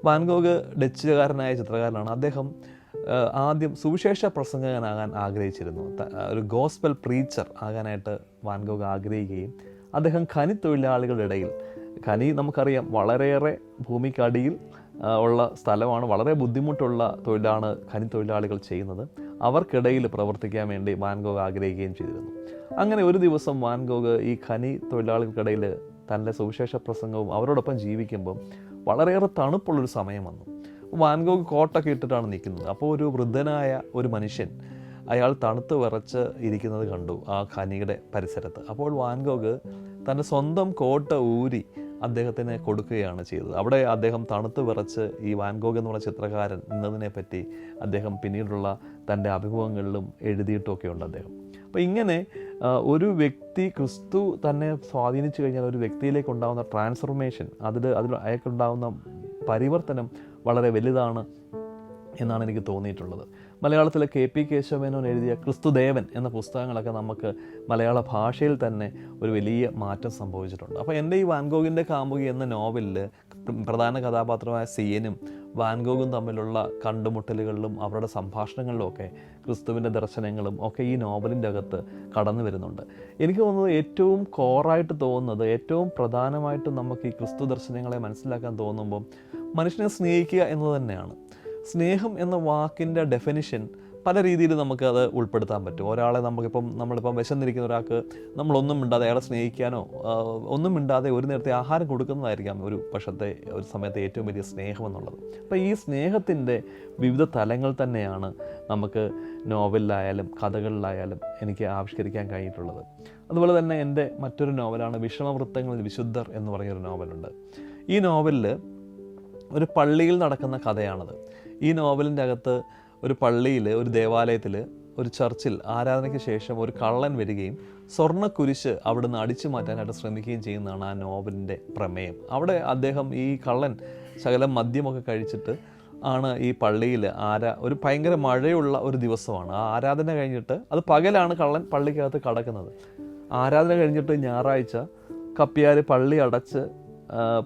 വാൻ ഗോഗ് ഡച്ചുകാരനായ ചിത്രകാരനാണ്. അദ്ദേഹം ആദ്യം സുവിശേഷ പ്രസംഗകനാകാൻ ആഗ്രഹിച്ചിരുന്നു. ഒരു ഗോസ്പൽ പ്രീച്ചർ ആകാനായിട്ട് വാൻ ഗോഗ് ആഗ്രഹിക്കുകയും അദ്ദേഹം ഖനി തൊഴിലാളികളുടെ ഇടയിൽ, ഖനി നമുക്കറിയാം വളരെയേറെ ഭൂമിക്കടിയിൽ ഉള്ള സ്ഥലമാണ്, വളരെ ബുദ്ധിമുട്ടുള്ള തൊഴിലാണ് ഖനി തൊഴിലാളികൾ ചെയ്യുന്നത്. അവർക്കിടയിൽ പ്രവർത്തിക്കാൻ വേണ്ടി വാൻ ഗോഗ് ആഗ്രഹിക്കുകയും ചെയ്തിരുന്നു. അങ്ങനെ ഒരു ദിവസം വാൻ ഗോഗ് ഈ ഖനി തൊഴിലാളികൾക്കിടയിൽ തൻ്റെ സുവിശേഷ പ്രസംഗവും അവരോടൊപ്പം ജീവിക്കുമ്പം വളരെയേറെ തണുപ്പുള്ളൊരു സമയം വന്നു. വാൻ ഗോഗ് കോട്ടൊക്കെ ഇട്ടിട്ടാണ് നിൽക്കുന്നത്. അപ്പോൾ ഒരു വൃദ്ധനായ ഒരു മനുഷ്യൻ, അയാൾ തണുത്ത് വിറച്ച് ഇരിക്കുന്നത് കണ്ടു ആ ഖനിയുടെ പരിസരത്ത്. അപ്പോൾ വാൻ ഗോഗ് തൻ്റെ സ്വന്തം കോട്ട ഊരി അദ്ദേഹത്തിന് കൊടുക്കുകയാണ് ചെയ്തത്. അവിടെ അദ്ദേഹം തണുത്ത് വിറച്ച് ഈ വാൻ ഗോഗ് എന്ന് പറഞ്ഞ ചിത്രകാരൻ എന്നതിനെപ്പറ്റി അദ്ദേഹം പിന്നീടുള്ള തൻ്റെ അഭിമുഖങ്ങളിലും എഴുതിയിട്ടൊക്കെ ഉണ്ട് അദ്ദേഹം. അപ്പോൾ ഇങ്ങനെ ഒരു വ്യക്തി ക്രിസ്തു തന്നെ സ്വാധീനിച്ചു കഴിഞ്ഞാൽ ഒരു വ്യക്തിയിലേക്ക് ഉണ്ടാകുന്ന ട്രാൻസ്ഫോർമേഷൻ, അതിൽ അയാൾക്കുണ്ടാകുന്ന പരിവർത്തനം വളരെ വലുതാണ് എന്നാണ് എനിക്ക് തോന്നിയിട്ടുള്ളത്. മലയാളത്തിലെ KP കേശവമേനോൻ എഴുതിയ ക്രിസ്തുദേവൻ എന്ന പുസ്തകങ്ങളൊക്കെ നമുക്ക് മലയാള ഭാഷയിൽ തന്നെ ഒരു വലിയ മാറ്റം സംഭവിച്ചിട്ടുണ്ട്. അപ്പോൾ എൻ്റെ ഈ വാൻ ഗോഗിൻ്റെ കാമുകി എന്ന നോവലിൽ പ്രധാന കഥാപാത്രമായ സിയനും വാൻ ഗോഗും തമ്മിലുള്ള കണ്ടുമുട്ടലുകളിലും അവരുടെ സംഭാഷണങ്ങളിലും ഒക്കെ ക്രിസ്തുവിൻ്റെ ദർശനങ്ങളും ഒക്കെ ഈ നോവലിൻ്റെ അകത്ത് കടന്നു വരുന്നുണ്ട്. എനിക്ക് തോന്നുന്നത് ഏറ്റവും കോറായിട്ട് തോന്നുന്നത്, ഏറ്റവും പ്രധാനമായിട്ടും നമുക്ക് ഈ ക്രിസ്തു ദർശനങ്ങളെ മനസ്സിലാക്കാൻ തോന്നുമ്പം മനുഷ്യനെ സ്നേഹിക്കുക എന്നത് തന്നെയാണ്. സ്നേഹം എന്ന വാക്കിൻ്റെ ഡെഫിനിഷൻ പല രീതിയിൽ നമുക്കത് ഉൾപ്പെടുത്താൻ പറ്റും. ഒരാളെ നമ്മളിപ്പം വിശന്നിരിക്കുന്ന ഒരാൾക്ക് നമ്മളൊന്നും മിണ്ടാതെ അയാളെ സ്നേഹിക്കാനോ ഒന്നും മിണ്ടാതെ ഒരു നേരത്തെ ആഹാരം കൊടുക്കുന്നതായിരിക്കാം ഒരു സമയത്ത് ഏറ്റവും വലിയ സ്നേഹം എന്നുള്ളത്. അപ്പോൾ ഈ സ്നേഹത്തിൻ്റെ വിവിധ തലങ്ങൾ തന്നെയാണ് നമുക്ക് നോവലിലായാലും കഥകളിലായാലും എനിക്ക് ആവിഷ്കരിക്കാൻ കഴിഞ്ഞിട്ടുള്ളത്. അതുപോലെ തന്നെ എൻ്റെ മറ്റൊരു നോവലാണ് വിഷമവൃത്തങ്ങളിൽ വിശുദ്ധർ എന്ന് പറയുന്നൊരു നോവലുണ്ട്. ഈ നോവലിൽ ഒരു പള്ളിയിൽ നടക്കുന്ന കഥയാണത്. ഈ നോവലിൻ്റെ അകത്ത് ഒരു പള്ളിയിൽ, ഒരു ദേവാലയത്തിൽ, ഒരു ചർച്ചിൽ ആരാധനയ്ക്ക് ശേഷം ഒരു കള്ളൻ വരികയും സ്വർണ്ണക്കുരിശ് അവിടുന്ന് അടിച്ചു മാറ്റാനായിട്ട് ശ്രമിക്കുകയും ചെയ്യുന്നതാണ് ആ നോവലിൻ്റെ പ്രമേയം. അവിടെ ഈ കള്ളൻ ശകലം മദ്യമൊക്കെ കഴിച്ചിട്ട് ആണ് ഈ പള്ളിയിൽ ഒരു ഭയങ്കര മഴയുള്ള ഒരു ദിവസമാണ്. ആ ആരാധന കഴിഞ്ഞിട്ട്, അത് പകലാണ് കള്ളൻ പള്ളിക്കകത്ത് കടക്കുന്നത്. ആരാധന കഴിഞ്ഞിട്ട് ഞായറാഴ്ച കപ്പിയാർ പള്ളി അടച്ച്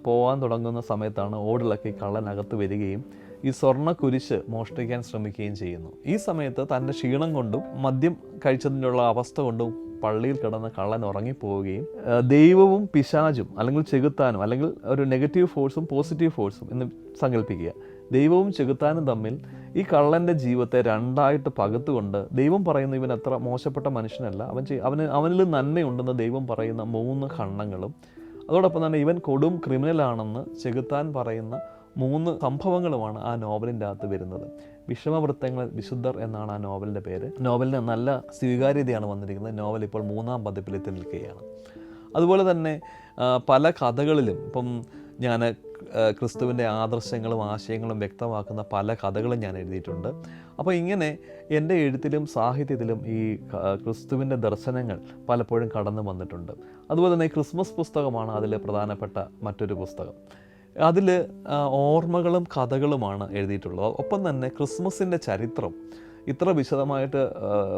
പോകാൻ തുടങ്ങുന്ന സമയത്താണ് ഓടിളക്കി കള്ളനകത്ത് വരികയും ഈ സ്വർണ്ണ കുരിശ് മോഷ്ടിക്കാൻ ശ്രമിക്കുകയും ചെയ്യുന്നു. ഈ സമയത്ത് തൻ്റെ ക്ഷീണം കൊണ്ടും മദ്യം കഴിച്ചതിനുള്ള അവസ്ഥ കൊണ്ടും പള്ളിയിൽ കിടന്ന് കള്ളൻ ഉറങ്ങിപ്പോവുകയും ദൈവവും പിശാചും അല്ലെങ്കിൽ ചെകുത്താനും, അല്ലെങ്കിൽ ഒരു നെഗറ്റീവ് ഫോഴ്സും പോസിറ്റീവ് ഫോഴ്സും എന്ന് സങ്കല്പിക്കുക, ദൈവവും ചെകുത്താനും തമ്മിൽ ഈ കള്ളൻ്റെ ജീവിതത്തെ രണ്ടായിട്ട് പകുത്തുകൊണ്ട് ദൈവം പറയുന്ന ഇവൻ അത്ര മോശപ്പെട്ട മനുഷ്യനല്ല, അവനിൽ നന്മയുണ്ടെന്ന് ദൈവം പറയുന്ന 3 ഖണ്ഡങ്ങളും, അതോടൊപ്പം തന്നെ ഇവൻ കൊടും ക്രിമിനലാണെന്ന് ചെകുത്താൻ പറയുന്ന 3 സംഭവങ്ങളുമാണ് ആ നോവലിൻ്റെ അകത്ത് വരുന്നത്. വിഷമവൃത്തങ്ങൾ വിശുദ്ധർ എന്നാണ് ആ നോവലിൻ്റെ പേര്. നോവലിന് നല്ല സ്വീകാര്യതയാണ് വന്നിരിക്കുന്നത്. നോവൽ ഇപ്പോൾ 3ാം പതിപ്പിലെത്തി നിൽക്കുകയാണ്. അതുപോലെ തന്നെ പല കഥകളിലും, ഇപ്പം ഞാൻ ക്രിസ്തുവിൻ്റെ ആദർശങ്ങളും ആശയങ്ങളും വ്യക്തമാക്കുന്ന പല കഥകളും ഞാൻ എഴുതിയിട്ടുണ്ട്. അപ്പോൾ ഇങ്ങനെ എൻ്റെ എഴുത്തിലും സാഹിത്യത്തിലും ഈ ക്രിസ്തുവിൻ്റെ ദർശനങ്ങൾ പലപ്പോഴും കടന്നു വന്നിട്ടുണ്ട്. അതുപോലെ തന്നെ ക്രിസ്മസ് പുസ്തകമാണ് അതിൽ പ്രധാനപ്പെട്ട മറ്റൊരു പുസ്തകം. അതിൽ ഓർമ്മകളും കഥകളുമാണ് എഴുതിയിട്ടുള്ളത്. ഒപ്പം തന്നെ ക്രിസ്മസിൻ്റെ ചരിത്രം ഇത്ര വിശദമായിട്ട്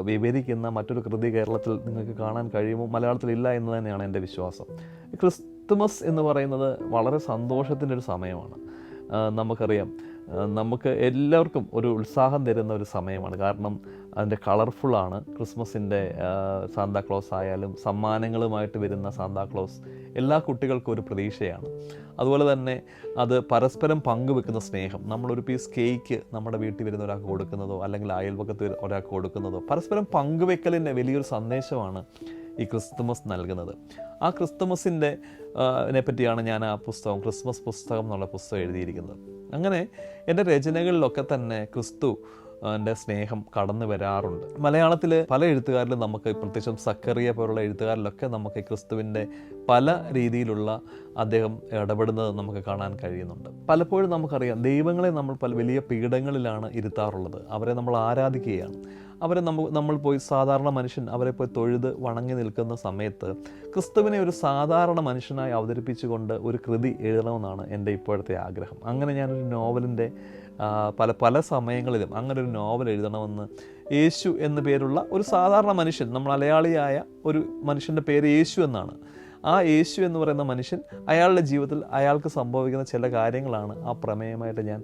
വിവരിക്കുന്ന മറ്റൊരു കൃതി കേരളത്തിൽ നിങ്ങൾക്ക് കാണാൻ കഴിയുമോ? മലയാളത്തിലില്ല എന്ന് തന്നെയാണ് എൻ്റെ വിശ്വാസം. ക്രിസ്തുമസ് എന്ന് പറയുന്നത് വളരെ സന്തോഷത്തിൻ്റെ ഒരു സമയമാണ്. നമുക്കറിയാം, നമുക്ക് എല്ലാവർക്കും ഒരു ഉത്സാഹം തരുന്ന ഒരു സമയമാണ്. കാരണം അതിൻ്റെ കളർഫുള്ളാണ്. ക്രിസ്മസിൻ്റെ സാന്താക്ലോസ് ആയാലും സമ്മാനങ്ങളുമായിട്ട് വരുന്ന സാന്താക്ലോസ് എല്ലാ കുട്ടികൾക്കും ഒരു പ്രതീക്ഷയാണ്. അതുപോലെ തന്നെ അത് പരസ്പരം പങ്കുവെക്കുന്ന സ്നേഹം. നമ്മളൊരു പീസ് കേക്ക് നമ്മുടെ വീട്ടിൽ വരുന്ന ഒരാൾക്ക് കൊടുക്കുന്നതോ അല്ലെങ്കിൽ അയൽപക്കത്ത് ഒരാൾക്ക് കൊടുക്കുന്നതോ പരസ്പരം പങ്കുവെക്കലിൻ്റെ വലിയൊരു സന്ദേശമാണ് ഈ ക്രിസ്തുമസ് നൽകുന്നത്. ആ ക്രിസ്തുമസിൻ്റെ പറ്റിയാണ് ഞാൻ ആ പുസ്തകം, ക്രിസ്മസ് പുസ്തകം എന്നുള്ള പുസ്തകം എഴുതിയിരിക്കുന്നത്. അങ്ങനെ എൻ്റെ രചനകളിലൊക്കെ തന്നെ ക്രിസ്തു എൻ്റെ സ്നേഹം കടന്നു വരാറുണ്ട്. മലയാളത്തിൽ പല എഴുത്തുകാരിലും നമുക്ക്, പ്രത്യേകിച്ചും സക്കറിയ പോലുള്ള എഴുത്തുകാരിലൊക്കെ നമുക്ക് ക്രിസ്തുവിൻ്റെ പല രീതിയിലുള്ള അദ്ദേഹം ഇടപെടുന്നത് നമുക്ക് കാണാൻ കഴിയുന്നുണ്ട്. പലപ്പോഴും നമുക്കറിയാം, ദൈവങ്ങളെ നമ്മൾ പല വലിയ പീഠങ്ങളിലാണ് ഇരുത്താറുള്ളത്. അവരെ നമ്മൾ ആരാധിക്കുകയാണ്. അവരെ നമ്മൾ പോയി, സാധാരണ മനുഷ്യൻ അവരെ പോയി തൊഴുത് വണങ്ങി നിൽക്കുന്ന സമയത്ത് ക്രിസ്തുവിനെ ഒരു സാധാരണ മനുഷ്യനായി അവതരിപ്പിച്ചുകൊണ്ട് ഒരു കൃതി എഴുതണമെന്നാണ് എൻ്റെ ഇപ്പോഴത്തെ ആഗ്രഹം. അങ്ങനെ ഞാനൊരു നോവലിൻ്റെ പല സമയങ്ങളിലും അങ്ങനെ ഒരു നോവൽ എഴുതണമെന്ന്, യേശു എന്ന പേരുള്ള ഒരു സാധാരണ മനുഷ്യൻ, നമ്മൾ മലയാളിയായ ഒരു മനുഷ്യൻ്റെ പേര് യേശു എന്നാണ്. ആ യേശു എന്ന് പറയുന്ന മനുഷ്യൻ, അയാളുടെ ജീവിതത്തിൽ അയാൾക്ക് സംഭവിക്കുന്ന ചില കാര്യങ്ങളാണ് ആ പ്രമേയമായിട്ട് ഞാൻ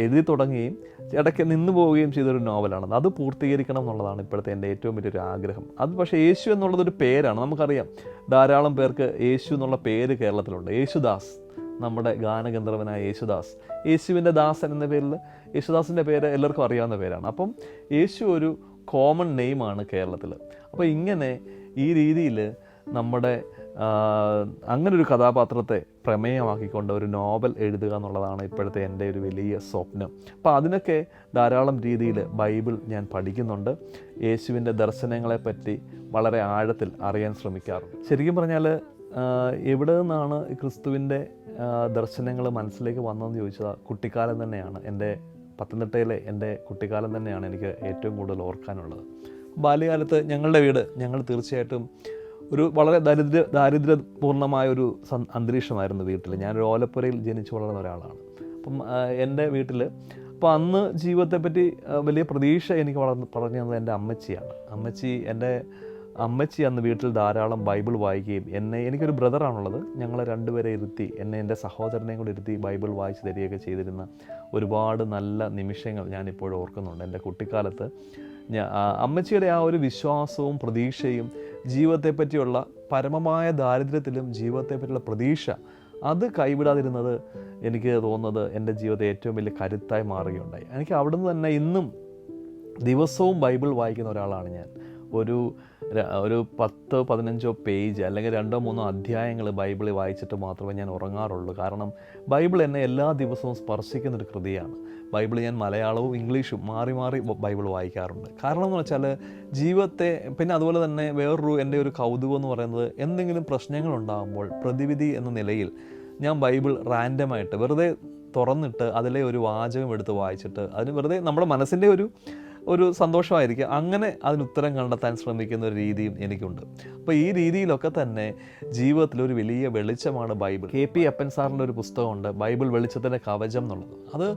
എഴുതി തുടങ്ങുകയും ഇടയ്ക്ക് നിന്നു പോവുകയും ചെയ്തൊരു നോവലാണത്. അത് പൂർത്തീകരിക്കണം എന്നുള്ളതാണ് ഇപ്പോഴത്തെ എൻ്റെ ഏറ്റവും വലിയൊരു ആഗ്രഹം. അത് പക്ഷേ യേശു എന്നുള്ളതൊരു പേരാണ്. നമുക്കറിയാം, ധാരാളം പേർക്ക് യേശു എന്നുള്ള പേര് കേരളത്തിലുണ്ട്. യേശുദാസ്, നമ്മുടെ ഗാനഗന്ധർവനായ യേശുദാസ്, യേശുവിൻ്റെ ദാസൻ എന്ന പേരിൽ യേശുദാസിൻ്റെ പേര് എല്ലാവർക്കും അറിയാവുന്ന പേരാണ്. അപ്പം യേശു ഒരു കോമൺ നെയിമാണ് കേരളത്തിൽ. അപ്പോൾ ഇങ്ങനെ ഈ രീതിയിൽ നമ്മുടെ അങ്ങനൊരു കഥാപാത്രത്തെ പ്രമേയമാക്കിക്കൊണ്ട് ഒരു നോവൽ എഴുതുക എന്നുള്ളതാണ് ഇപ്പോഴത്തെ എൻ്റെ ഒരു വലിയ സ്വപ്നം. അപ്പോൾ അതിനൊക്കെ ധാരാളം രീതിയിൽ ബൈബിൾ ഞാൻ പഠിക്കുന്നുണ്ട്. യേശുവിൻ്റെ ദർശനങ്ങളെപ്പറ്റി വളരെ ആഴത്തിൽ അറിയാൻ ശ്രമിക്കാറുണ്ട്. ശരിക്കും പറഞ്ഞാൽ എവിടെ നിന്നാണ് ക്രിസ്തുവിൻ്റെ ദർശനങ്ങൾ മനസ്സിലേക്ക് വന്നതെന്ന് ചോദിച്ചാൽ കുട്ടിക്കാലം തന്നെയാണ്. എൻ്റെ പത്തനംതിട്ടയിലെ എൻ്റെ കുട്ടിക്കാലം തന്നെയാണ് എനിക്ക് ഏറ്റവും കൂടുതൽ ഓർക്കാനുള്ളത്. ബാല്യകാലത്ത് ഞങ്ങൾ തീർച്ചയായിട്ടും ഒരു വളരെ ദാരിദ്ര്യപൂർണ്ണമായൊരു അന്തരീക്ഷമായിരുന്നു വീട്ടിൽ. ഞാനൊരു ഓലപ്പുരയിൽ ജനിച്ചു വളർന്ന ഒരാളാണ്. അപ്പം എൻ്റെ വീട്ടിൽ, അപ്പോൾ അന്ന് ജീവിതത്തെപ്പറ്റി വലിയ പ്രതീക്ഷ എനിക്ക് പറഞ്ഞു തന്നത് എൻ്റെ അമ്മച്ചിയാണ്. എൻ്റെ അമ്മച്ചി അന്ന് വീട്ടിൽ ധാരാളം ബൈബിൾ വായിക്കുകയും എനിക്കൊരു ബ്രദറാണുള്ളത്, ഞങ്ങളെ രണ്ടുപേരെ ഇരുത്തി, എൻ്റെ സഹോദരനെയും കൂടി ഇരുത്തി ബൈബിൾ വായിച്ച് തരികയൊക്കെ ചെയ്തിരുന്ന ഒരുപാട് നല്ല നിമിഷങ്ങൾ ഞാനിപ്പോഴും ഓർക്കുന്നുണ്ട്. എൻ്റെ കുട്ടിക്കാലത്ത് അമ്മച്ചിയുടെ ആ ഒരു വിശ്വാസവും പ്രതീക്ഷയും, ജീവിതത്തെപ്പറ്റിയുള്ള പരമമായ ദാരിദ്ര്യത്തിലും ജീവിതത്തെപ്പറ്റിയുള്ള പ്രതീക്ഷ, അത് കൈവിടാതിരുന്നത് എനിക്ക് തോന്നുന്നത് എൻ്റെ ജീവിതത്തെ ഏറ്റവും വലിയ കരുത്തായി മാറുകയുണ്ടായി. എനിക്ക് അവിടുന്ന് തന്നെ ഇന്നും ദിവസവും ബൈബിൾ വായിക്കുന്ന ഒരാളാണ് ഞാൻ. ഒരു 10-15 പേജ് അല്ലെങ്കിൽ 2-3 അധ്യായങ്ങൾ ബൈബിളിൽ വായിച്ചിട്ട് മാത്രമേ ഞാൻ ഉറങ്ങാറുള്ളൂ. കാരണം ബൈബിൾ എന്നെ എല്ലാ ദിവസവും സ്പർശിക്കുന്നൊരു കൃതിയാണ്. ബൈബിൾ ഞാൻ മലയാളവും ഇംഗ്ലീഷും മാറി ബൈബിൾ വായിക്കാറുണ്ട്. കാരണം എന്ന് വെച്ചാൽ ജീവിതത്തെ, പിന്നെ അതുപോലെ തന്നെ വേറൊരു എൻ്റെ ഒരു കൗതുകം എന്ന് പറയുന്നത്, എന്തെങ്കിലും പ്രശ്നങ്ങളുണ്ടാകുമ്പോൾ പ്രതിവിധി എന്ന നിലയിൽ ഞാൻ ബൈബിൾ റാൻഡമായിട്ട് വെറുതെ തുറന്നിട്ട് അതിലെ ഒരു വാചകം എടുത്ത് വായിച്ചിട്ട് അതിന് വെറുതെ നമ്മുടെ മനസ്സിൻ്റെ ഒരു സന്തോഷമായിരിക്കും, അങ്ങനെ അതിനുത്തരം കണ്ടെത്താൻ ശ്രമിക്കുന്ന ഒരു രീതിയും എനിക്കുണ്ട്. അപ്പോൾ ഈ രീതിയിലൊക്കെ തന്നെ ജീവിതത്തിലൊരു വലിയ വെളിച്ചമാണ് ബൈബിൾ. KP അപ്പൻ സാറിൻ്റെ ഒരു പുസ്തകമുണ്ട്, ബൈബിൾ വെളിച്ചത്തിൻ്റെ കവചം എന്നുള്ളത്. അത്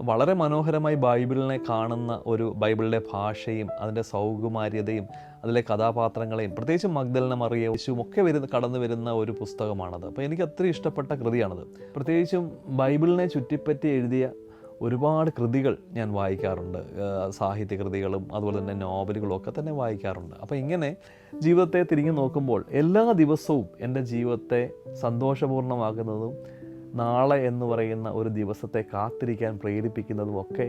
വളരെ മനോഹരമായി ബൈബിളിനെ കാണുന്ന ഒരു, ബൈബിളിലെ ഭാഷയും അതിൻ്റെ സൗകുമാര്യതയും അതിലെ കഥാപാത്രങ്ങളെയും, പ്രത്യേകിച്ച് മഗ്ദലന മറിയ, യേശുവും ഒക്കെ കടന്നു വരുന്ന ഒരു പുസ്തകമാണത്. അപ്പോൾ എനിക്ക് അത്ര ഇഷ്ടപ്പെട്ട കൃതിയാണത്. പ്രത്യേകിച്ചും ബൈബിളിനെ ചുറ്റിപ്പറ്റി എഴുതിയ ഒരുപാട് കൃതികൾ ഞാൻ വായിക്കാറുണ്ട്. സാഹിത്യ കൃതികളും അതുപോലെ തന്നെ നോവലുകളും ഒക്കെ തന്നെ വായിക്കാറുണ്ട്. അപ്പോൾ ഇങ്ങനെ ജീവിതത്തെ തിരിഞ്ഞു നോക്കുമ്പോൾ എല്ലാ ദിവസവും എൻ്റെ ജീവിതത്തെ സന്തോഷപൂർണ്ണമാക്കുന്നതും നാളെ എന്ന് പറയുന്ന ഒരു ദിവസത്തെ കാത്തിരിക്കാൻ പ്രേരിപ്പിക്കുന്നതും ഒക്കെ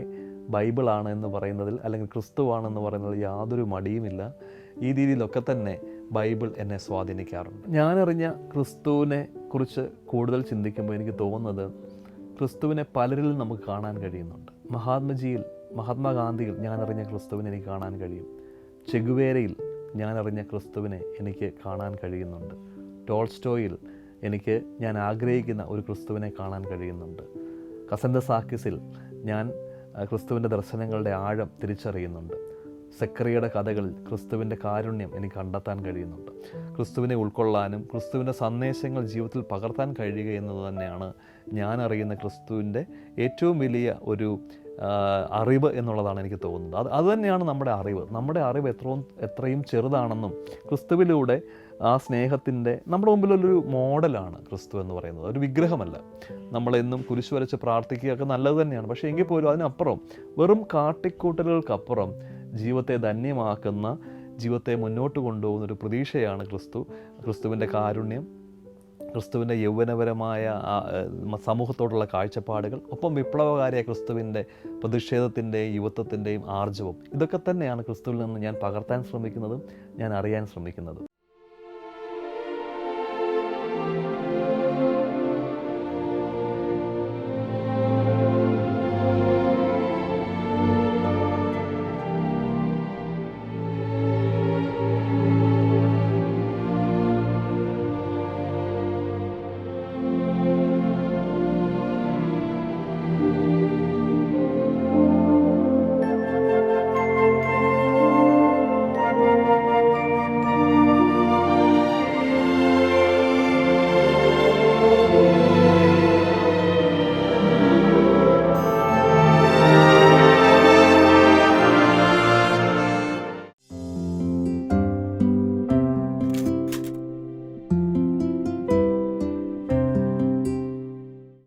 ബൈബിളാണ് എന്ന് പറയുന്നതിൽ, അല്ലെങ്കിൽ ക്രിസ്തുവാണെന്ന് പറയുന്നതിൽ യാതൊരു മടിയുമില്ല. ഈ രീതിയിലൊക്കെ തന്നെ ബൈബിൾ എന്നെ സ്വാധീനിക്കാറുണ്ട്. ഞാനറിഞ്ഞ ക്രിസ്തുവിനെ കുറിച്ച് കൂടുതൽ ചിന്തിക്കുമ്പോൾ എനിക്ക് തോന്നുന്നത്, ക്രിസ്തുവിനെ പലരിൽ നമുക്ക് കാണാൻ കഴിയുന്നുണ്ട്. മഹാത്മാഗാന്ധിയിൽ ഞാനറിഞ്ഞ ക്രിസ്തുവിനെ എനിക്ക് കാണാൻ കഴിയും. ചെഗുവേരയിൽ ഞാനറിഞ്ഞ ക്രിസ്തുവിനെ എനിക്ക് കാണാൻ കഴിയുന്നുണ്ട്. ടോൾസ്റ്റോയിൽ എനിക്ക് ഞാൻ ആഗ്രഹിക്കുന്ന ഒരു ക്രിസ്തുവിനെ കാണാൻ കഴിയുന്നുണ്ട്. കസൻത സാക്കിസിൽ ഞാൻ ക്രിസ്തുവിൻ്റെ ദർശനങ്ങളുടെ ആഴം തിരിച്ചറിയുന്നുണ്ട്. സെക്കറിയുടെ കഥകളിൽ ക്രിസ്തുവിൻ്റെ കാരുണ്യം എനിക്ക് കണ്ടെത്താൻ കഴിയുന്നുണ്ട്. ക്രിസ്തുവിനെ ഉൾക്കൊള്ളാനും ക്രിസ്തുവിൻ്റെ സന്ദേശങ്ങൾ ജീവിതത്തിൽ പകർത്താൻ കഴിയുക എന്നത് തന്നെയാണ് ഞാൻ അറിയുന്ന ക്രിസ്തുവിൻ്റെ ഏറ്റവും വലിയ ഒരു അറിവ് എന്നുള്ളതാണ് എനിക്ക് തോന്നുന്നത്. അത് തന്നെയാണ് നമ്മുടെ അറിവ്. നമ്മുടെ അറിവ് എത്രയും ചെറുതാണെന്നും ക്രിസ്തുവിലൂടെ ആ സ്നേഹത്തിൻ്റെ നമ്മുടെ മുമ്പിലൊരു മോഡലാണ് ക്രിസ്തു എന്ന് പറയുന്നത്, ഒരു വിഗ്രഹമല്ല. നമ്മളെന്നും കുരിശ് വരച്ച് പ്രാർത്ഥിക്കുകയൊക്കെ നല്ലത് തന്നെയാണ്. പക്ഷേ എങ്കിൽ പോലും അതിനപ്പുറം വെറും കാട്ടിക്കൂട്ടലുകൾക്കപ്പുറം ജീവിതത്തെ ധന്യമാക്കുന്ന, ജീവിതത്തെ മുന്നോട്ട് കൊണ്ടുപോകുന്ന ഒരു പ്രതീക്ഷയാണ് ക്രിസ്തുവിൻ്റെ കാരുണ്യം, ക്രിസ്തുവിൻ്റെ യൗവനപരമായ സമൂഹത്തോടുള്ള കാഴ്ചപ്പാടുകൾ, ഒപ്പം വിപ്ലവകാരിയ ക്രിസ്തുവിൻ്റെ പ്രതിഷേധത്തിൻ്റെയും യുവത്വത്തിൻ്റെയും ആർജവം. ഇതൊക്കെ തന്നെയാണ് ക്രിസ്തുവിൽ നിന്ന് ഞാൻ പകർത്താൻ ശ്രമിക്കുന്നതും ഞാൻ അറിയാൻ ശ്രമിക്കുന്നതും.